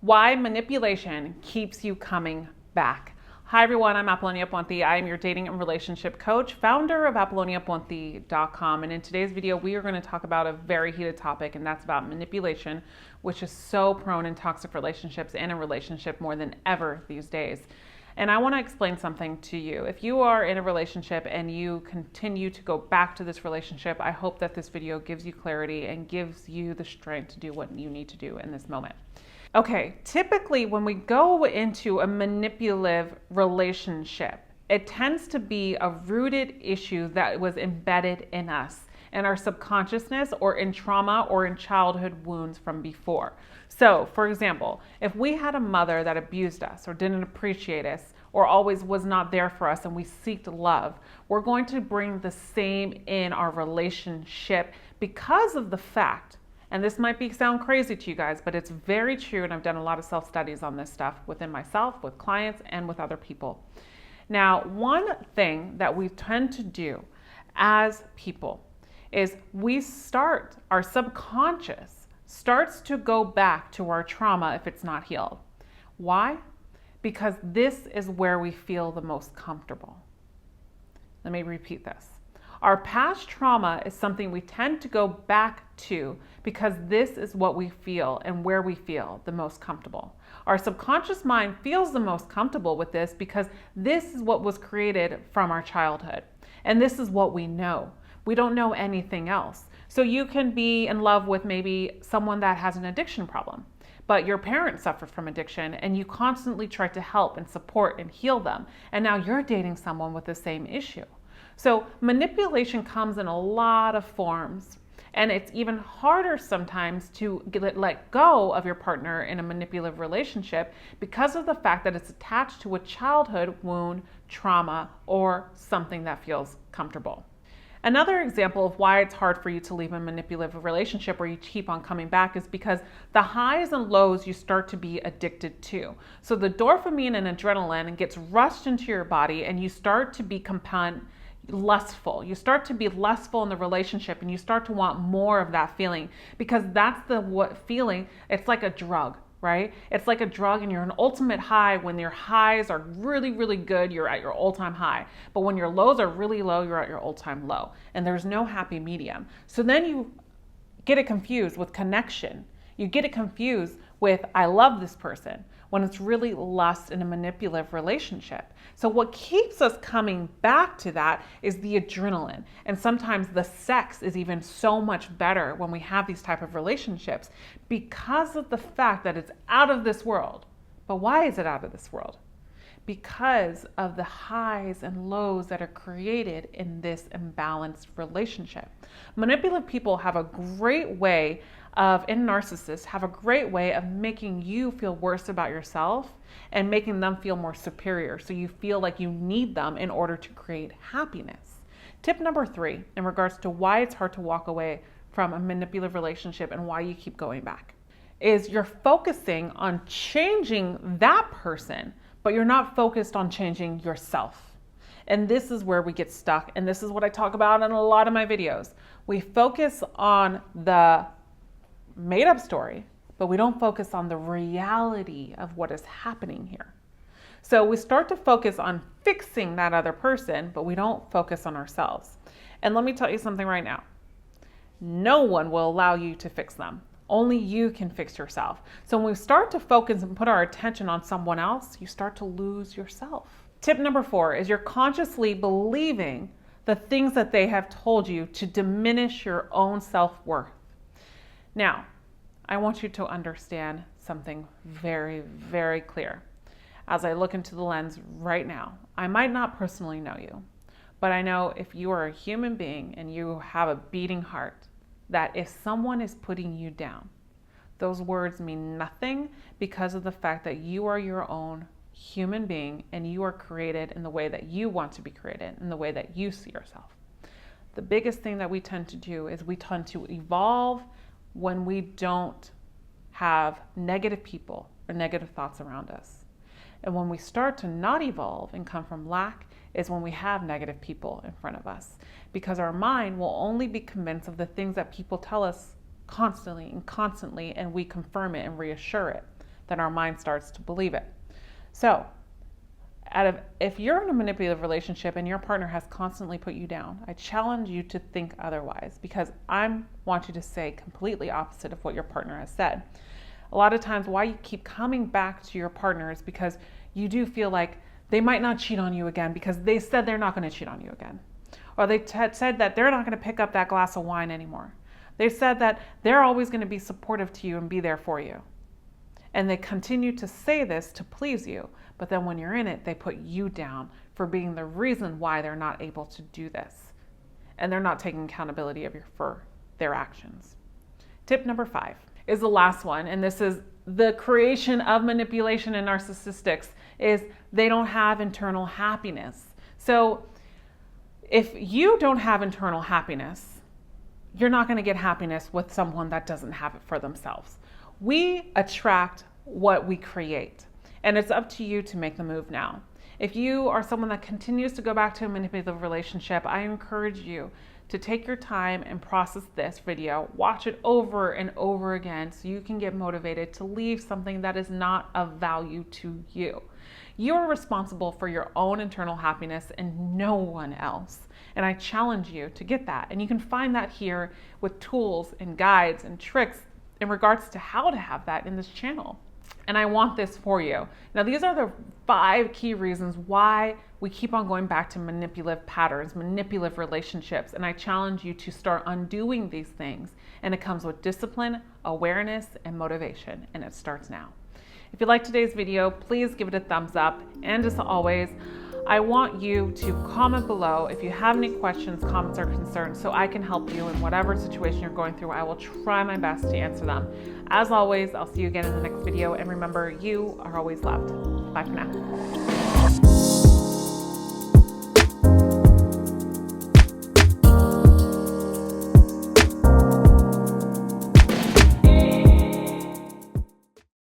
Why manipulation keeps you coming back. Hi everyone, I'm Apollonia Ponti. I am your dating and relationship coach, founder of ApolloniaPonti.com. And in today's video, we are going to talk about a very heated topic, and that's about manipulation, which is so prone in toxic relationships and in relationship more than ever these days. And I want to explain something to you. If you are in a relationship and you continue to go back to this relationship, I hope that this video gives you clarity and gives you the strength to do what you need to do in this moment. Okay, typically when we go into a manipulative relationship, it tends to be a rooted issue that was embedded in us, in our subconsciousness, or in trauma, or in childhood wounds from before. So, for example, if we had a mother that abused us or didn't appreciate us or always was not there for us and we seeked love, we're going to bring the same in our relationship because of the fact, and this might sound crazy to you guys, but it's very true, and I've done a lot of self-studies on this stuff within myself, with clients, and with other people. Now, one thing that we tend to do as people is our subconscious starts to go back to our trauma if it's not healed. Why? Because this is where we feel the most comfortable. Let me repeat this. Our past trauma is something we tend to go back to because this is what we feel and where we feel the most comfortable. Our subconscious mind feels the most comfortable with this because this is what was created from our childhood. And this is what we know. We don't know anything else. So you can be in love with maybe someone that has an addiction problem, but your parents suffered from addiction and you constantly try to help and support and heal them. And now you're dating someone with the same issue. So manipulation comes in a lot of forms, and it's even harder sometimes to let go of your partner in a manipulative relationship because of the fact that it's attached to a childhood wound, trauma, or something that feels comfortable. Another example of why it's hard for you to leave a manipulative relationship where you keep on coming back is because the highs and lows you start to be addicted to. So the dopamine and adrenaline gets rushed into your body and you start to be lustful. You start to be lustful in the relationship and you start to want more of that feeling because that's feeling, it's like a drug, right? It's like a drug, and you're an ultimate high. When your highs are really, really good, you're at your all-time high. But when your lows are really low, you're at your all-time low. And there's no happy medium. So then you get it confused with connection. You get it confused with I love this person, when it's really lust in a manipulative relationship. So what keeps us coming back to that is the adrenaline. And sometimes the sex is even so much better when we have these type of relationships because of the fact that it's out of this world. But why is it out of this world? Because of the highs and lows that are created in this imbalanced relationship. Manipulative people have a great way and narcissists have a great way of making you feel worse about yourself and making them feel more superior. So you feel like you need them in order to create happiness. Tip number 3, in regards to why it's hard to walk away from a manipulative relationship and why you keep going back, is you're focusing on changing that person, but you're not focused on changing yourself. And this is where we get stuck. And this is what I talk about in a lot of my videos. We focus on the made up story, but we don't focus on the reality of what is happening here. So we start to focus on fixing that other person, but we don't focus on ourselves. And let me tell you something right now. No one will allow you to fix them. Only you can fix yourself. So when we start to focus and put our attention on someone else, you start to lose yourself. Tip number 4 is you're consciously believing the things that they have told you to diminish your own self-worth. Now, I want you to understand something very, very clear. As I look into the lens right now, I might not personally know you, but I know if you are a human being and you have a beating heart, that if someone is putting you down, those words mean nothing because of the fact that you are your own human being and you are created in the way that you want to be created, in the way that you see yourself. The biggest thing that we tend to do is we tend to evolve when we don't have negative people or negative thoughts around us. And when we start to not evolve and come from lack is when we have negative people in front of us, because our mind will only be convinced of the things that people tell us constantly, and we confirm it and reassure it then our mind starts to believe it. So if you're in a manipulative relationship and your partner has constantly put you down, I challenge you to think otherwise, because I want you to say completely opposite of what your partner has said. A lot of times why you keep coming back to your partner is because you do feel like they might not cheat on you again because they said they're not going to cheat on you again. Or they said that they're not going to pick up that glass of wine anymore. They said that they're always going to be supportive to you and be there for you. And they continue to say this to please you, but then when you're in it, they put you down for being the reason why they're not able to do this. And they're not taking accountability for their actions. Tip number 5 is the last one, and this is the creation of manipulation and narcissistics, is they don't have internal happiness. So if you don't have internal happiness, you're not going to get happiness with someone that doesn't have it for themselves. We attract what we create, and it's up to you to make the move now. If you are someone that continues to go back to a manipulative relationship, I encourage you to take your time and process this video, watch it over and over again so you can get motivated to leave something that is not of value to you. You are responsible for your own internal happiness and no one else. And I challenge you to get that. And you can find that here with tools and guides and tricks in regards to how to have that in this channel. And I want this for you. Now, these are the 5 key reasons why we keep on going back to manipulative patterns, manipulative relationships. And I challenge you to start undoing these things. And it comes with discipline, awareness, and motivation. And it starts now. If you liked today's video, please give it a thumbs up. And as always, I want you to comment below if you have any questions, comments, or concerns so I can help you in whatever situation you're going through. I will try my best to answer them. As always, I'll see you again in the next video. And remember, you are always loved. Bye for now.